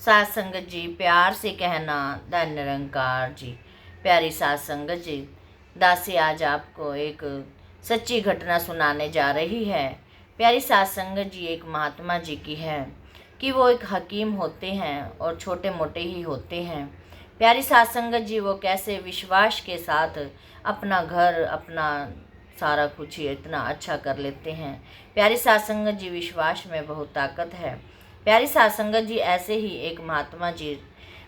सात संगत जी, प्यार से कहना धन निरंकार जी। प्यारी सात संगत जी, दासी आज आपको एक सच्ची घटना सुनाने जा रही है। प्यारी सात संगत जी एक महात्मा जी की है कि वो एक हकीम होते हैं और छोटे मोटे ही होते हैं। प्यारी सात संगत जी वो कैसे विश्वास के साथ अपना घर, अपना सारा कुछ ही इतना अच्छा कर लेते हैं। प्यारी सात संगत जी, विश्वास में बहुत ताकत है। प्यारी सात संगत जी, ऐसे ही एक महात्मा जी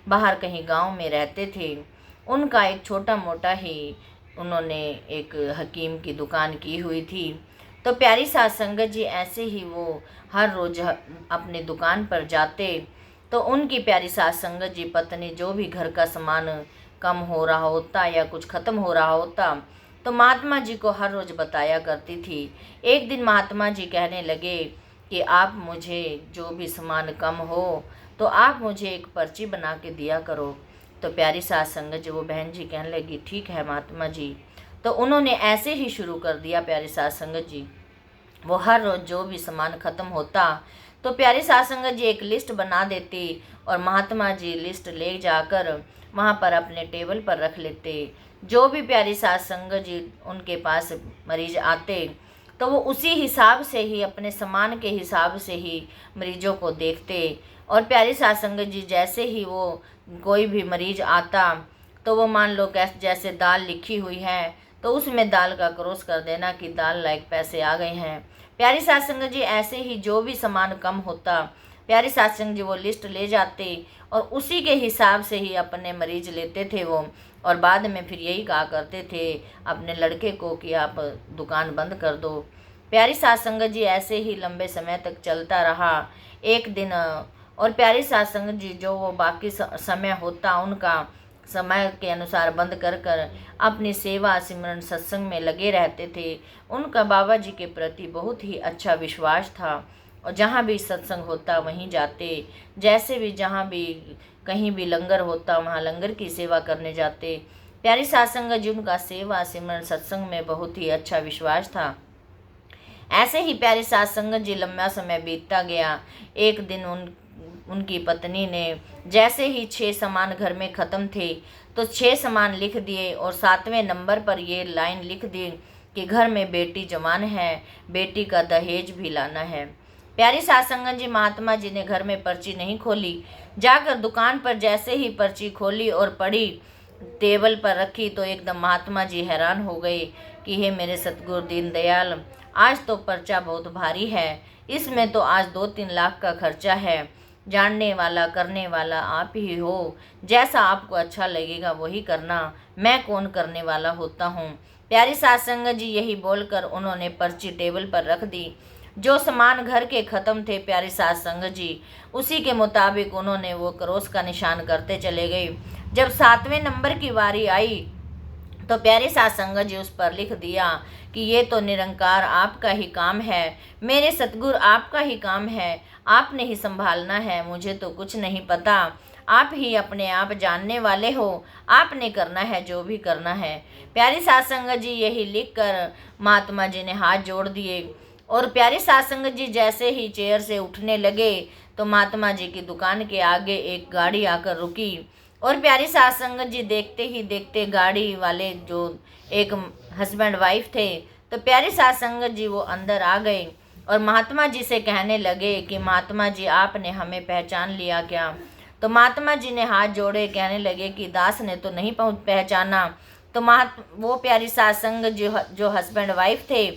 बाहर कहीं गांव में रहते थे। उनका एक छोटा मोटा ही उन्होंने एक हकीम की दुकान की हुई थी। तो प्यारी सात संगत जी ऐसे ही वो हर रोज़ अपनी दुकान पर जाते। तो उनकी प्यारी सात संगत जी पत्नी जो भी घर का सामान कम हो रहा होता या कुछ ख़त्म हो रहा होता तो महात्मा जी को हर रोज़ बताया करती थी। एक दिन महात्मा जी कहने लगे कि आप मुझे जो भी सामान कम हो तो आप मुझे एक पर्ची बना के दिया करो। तो प्यारी सात संगत जी वो बहन जी कहने लगी, ठीक है महात्मा जी। तो उन्होंने ऐसे ही शुरू कर दिया। प्यारी सात संगत जी वो हर रोज़ जो भी सामान ख़त्म होता तो प्यारी सात संगत जी एक लिस्ट बना देती और महात्मा जी लिस्ट ले जाकर वहाँ पर अपने टेबल पर रख लेते। जो भी प्यारी सात संगत जी उनके पास मरीज आते तो वो उसी हिसाब से ही, अपने सामान के हिसाब से ही मरीजों को देखते। और प्यारी सात संगत जी जैसे ही वो कोई भी मरीज आता तो वो मान लो जैसे दाल लिखी हुई है तो उसमें दाल का क्रॉस कर देना कि दाल लायक पैसे आ गए हैं। प्यारी सात संगत जी ऐसे ही जो भी सामान कम होता प्यारी सात संगत जी वो लिस्ट ले जाते और उसी के हिसाब से ही अपने मरीज लेते थे वो। और बाद में फिर यही कहा करते थे अपने लड़के को कि आप दुकान बंद कर दो। प्यारी सात संगत जी ऐसे ही लंबे समय तक चलता रहा। एक दिन और प्यारी सात संगत जी जो वो बाकी समय होता उनका समय के अनुसार बंद कर कर अपनी सेवा सिमरन सत्संग में लगे रहते थे। उनका बाबा जी के प्रति बहुत ही अच्छा विश्वास था और जहाँ भी सत्संग होता वहीं जाते। जैसे भी जहाँ भी कहीं भी लंगर होता वहाँ लंगर की सेवा करने जाते। प्यारी सात संगत जी उनका सेवा सिमरन सत्संग में बहुत ही अच्छा विश्वास था। ऐसे ही प्यारी सात संगत जी लंबा समय बीतता गया। एक दिन उनकी पत्नी ने जैसे ही 6 सामान घर में ख़त्म थे तो 6 सामान लिख दिए और 7वें नंबर पर ये लाइन लिख दी कि घर में बेटी जवान है, बेटी का दहेज भी लाना है। प्यारी सात संगत जी महात्मा जी ने घर में पर्ची नहीं खोली, जाकर दुकान पर जैसे ही पर्ची खोली और पढ़ी, टेबल पर रखी तो एकदम महात्मा जी हैरान हो गए कि हे मेरे सतगुरु दीनदयाल, आज तो पर्चा बहुत भारी है, इसमें तो आज 2-3 लाख का खर्चा है। जानने वाला करने वाला आप ही हो, जैसा आपको अच्छा लगेगा वही करना, मैं कौन करने वाला होता हूँ। प्यारी सात संगत जी यही बोलकर उन्होंने पर्ची टेबल पर रख दी। जो सामान घर के ख़त्म थे प्यारी सात संगत जी उसी के मुताबिक उन्होंने वो क्रॉस का निशान करते चले गए। जब 7वें नंबर की बारी आई तो प्यारी सात संगत जी उस पर लिख दिया कि ये तो निरंकार आपका ही काम है, मेरे सतगुरु आपका ही काम है, आपने ही संभालना है, मुझे तो कुछ नहीं पता, आप ही अपने आप जानने वाले हो, आपने करना है जो भी करना है। प्यारी सात संगत जी यही लिखकर महात्मा जी ने हाथ जोड़ दिए और प्यारी सात संगत जी जैसे ही चेयर से उठने लगे तो महात्मा जी की दुकान के आगे एक गाड़ी आकर रुकी और प्यारी सात संगत जी देखते ही देखते गाड़ी वाले जो एक हस्बैंड वाइफ थे तो प्यारी सात संगत जी वो अंदर आ गए और महात्मा जी से कहने लगे कि महात्मा जी आपने हमें पहचान लिया क्या। तो महात्मा जी ने हाथ जोड़े, कहने लगे कि दास ने तो नहीं पहचाना। तो वो प्यारी सात संगत जी जो हस्बैंड वाइफ थे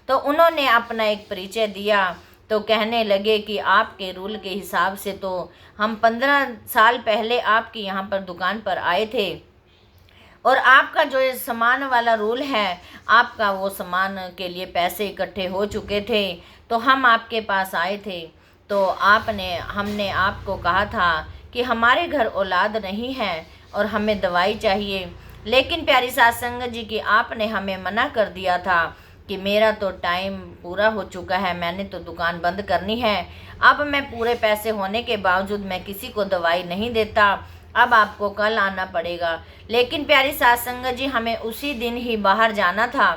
तो उन्होंने अपना एक परिचय दिया। तो कहने लगे कि आपके रूल के हिसाब से तो हम 15 साल पहले आपकी यहाँ पर दुकान पर आए थे और आपका जो ये सामान वाला रूल है, आपका वो सामान के लिए पैसे इकट्ठे हो चुके थे तो हम आपके पास आए थे। तो हमने आपको कहा था कि हमारे घर औलाद नहीं है और हमें दवाई चाहिए, लेकिन प्यारी सात संगत जी की आपने हमें मना कर दिया था कि मेरा तो टाइम पूरा हो चुका है, मैंने तो दुकान बंद करनी है, अब मैं पूरे पैसे होने के बावजूद मैं किसी को दवाई नहीं देता, अब आपको कल आना पड़ेगा। लेकिन प्यारी सात संगत जी हमें उसी दिन ही बाहर जाना था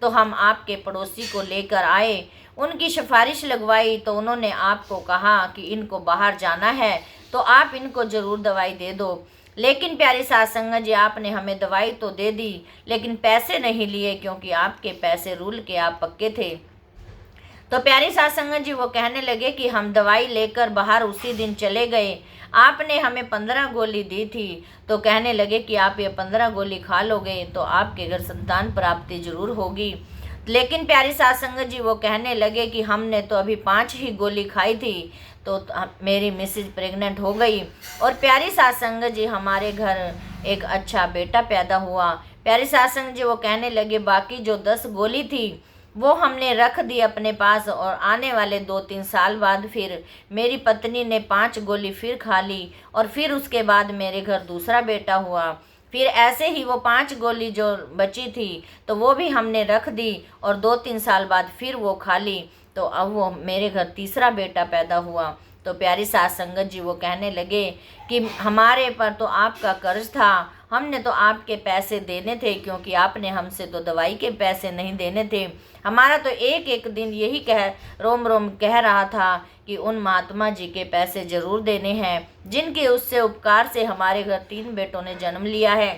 तो हम आपके पड़ोसी को लेकर आए उनकी सिफारिश लगवाई तो उन्होंने आपको कहा कि इनको बाहर जाना है तो आप इनको ज़रूर दवाई दे दो। लेकिन प्यारी साध संगत जी, आपने हमें दवाई तो दे दी लेकिन पैसे नहीं लिए, क्योंकि आपके पैसे रूल के आप पक्के थे। तो प्यारी साध संगत जी वो कहने लगे कि हम दवाई लेकर बाहर उसी दिन चले गए। आपने हमें 15 गोली दी थी, तो कहने लगे कि आप ये 15 गोली खा लोगे तो आपके घर संतान प्राप्ति जरूर होगी। लेकिन प्यारी साध संगत जी वो कहने लगे कि हमने तो अभी 5 ही गोली खाई थी, तो मेरी मिसेज प्रेग्नेंट हो गई और प्यारी साध संगत जी हमारे घर एक अच्छा बेटा पैदा हुआ। प्यारी साध संगत जी वो कहने लगे बाकी जो 10 गोली थी वो हमने रख दी अपने पास, और आने वाले 2-3 साल बाद फिर मेरी पत्नी ने 5 गोली फिर खा ली और फिर उसके बाद मेरे घर दूसरा बेटा हुआ। फिर ऐसे ही वो 5 गोली जो बची थी तो वो भी हमने रख दी और 2-3 साल बाद फिर वो खा ली, तो अब वो मेरे घर तीसरा बेटा पैदा हुआ। तो प्यारी साध संगत जी वो कहने लगे कि हमारे पर तो आपका कर्ज था, हमने तो आपके पैसे देने थे, क्योंकि आपने हमसे तो दवाई के पैसे नहीं देने थे। हमारा तो एक एक दिन यही रोम रोम कह रहा था कि उन महात्मा जी के पैसे ज़रूर देने हैं, जिनके उससे उपकार से हमारे घर 3 बेटों ने जन्म लिया है।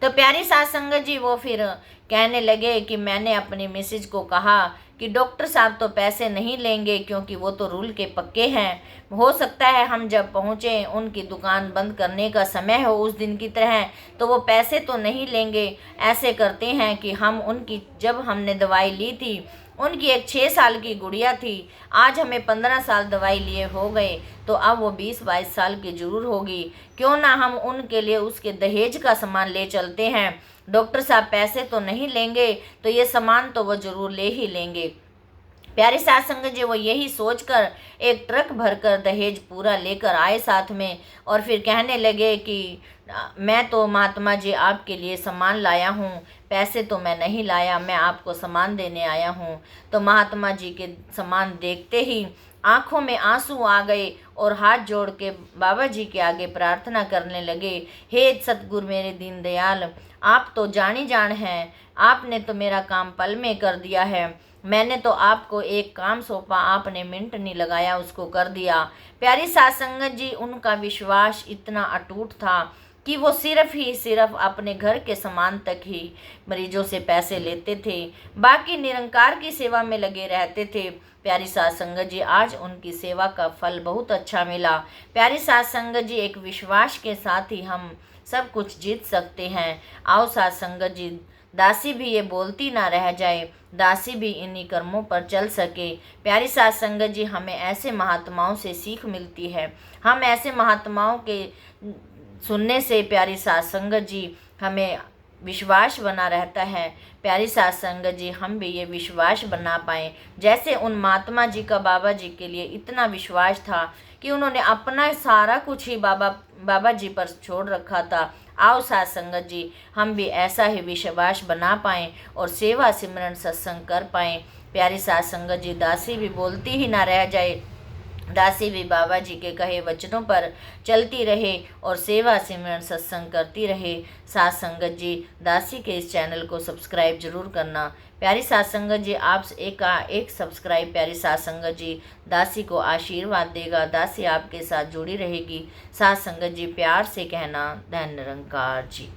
तो प्यारी साध संगत जी वो फिर कहने लगे कि मैंने अपनी मिसेज को कहा कि डॉक्टर साहब तो पैसे नहीं लेंगे, क्योंकि वो तो रूल के पक्के हैं। हो सकता है हम जब पहुँचें उनकी दुकान बंद करने का समय हो उस दिन की तरह, तो वो पैसे तो नहीं लेंगे। ऐसे करते हैं कि हम उनकी, जब हमने दवाई ली थी उनकी एक 6 साल की गुड़िया थी, आज हमें 15 साल दवाई लिए हो गए, तो अब वो 20-22 साल की ज़रूर होगी। क्यों ना हम उनके लिए उसके दहेज का सामान ले चलते हैं। डॉक्टर साहब पैसे तो नहीं लेंगे, तो ये सामान तो वो ज़रूर ले ही लेंगे। प्यारे साध संगत जी वो यही सोचकर एक ट्रक भरकर दहेज पूरा लेकर आए साथ में, और फिर कहने लगे कि मैं तो महात्मा जी आपके लिए सामान लाया हूँ, पैसे तो मैं नहीं लाया, मैं आपको सामान देने आया हूँ। तो महात्मा जी के सामान देखते ही आँखों में आंसू आ गए और हाथ जोड़ के बाबा जी के आगे प्रार्थना करने लगे, हे सतगुरु मेरे दीनदयाल, आप तो जानी जान हैं, आपने तो मेरा काम पल में कर दिया है। मैंने तो आपको एक काम सौंपा, आपने मिनट नहीं लगाया उसको कर दिया। प्यारी साध संगत जी उनका विश्वास इतना अटूट था कि वो सिर्फ अपने घर के सामान तक ही मरीजों से पैसे लेते थे, बाकी निरंकार की सेवा में लगे रहते थे। प्यारी साध संगत जी आज उनकी सेवा का फल बहुत अच्छा मिला। प्यारी साध संगत जी एक विश्वास के साथ ही हम सब कुछ जीत सकते हैं। आओ साध संगत जी, दासी भी ये बोलती ना रह जाए, दासी भी इन्हीं कर्मों पर चल सके। प्यारी साध संगत जी हमें ऐसे महात्माओं से सीख मिलती है, हम ऐसे महात्माओं के सुनने से प्यारी साध संगत जी हमें विश्वास बना रहता है। प्यारी साध संगत जी हम भी ये विश्वास बना पाएँ, जैसे उन महात्मा जी का बाबा जी के लिए इतना विश्वास था कि उन्होंने अपना सारा कुछ ही बाबा जी पर छोड़ रखा था। आओ साध संगत जी हम भी ऐसा ही विश्वास बना पाएँ और सेवा सिमरन सत्संग कर पाएँ। प्यारी साध संगत जी दासी भी बोलती ही ना रह जाए, दासी भी बाबा जी के कहे वचनों पर चलती रहे और सेवा सिमरन सत्संग करती रहे। साध संगत जी दासी के इस चैनल को सब्सक्राइब जरूर करना। प्यारी साध संगत जी आप एक सब्सक्राइब प्यारी साध संगत जी दासी को आशीर्वाद देगा, दासी आपके साथ जुड़ी रहेगी। साध संगत जी प्यार से कहना, धन निरंकार जी।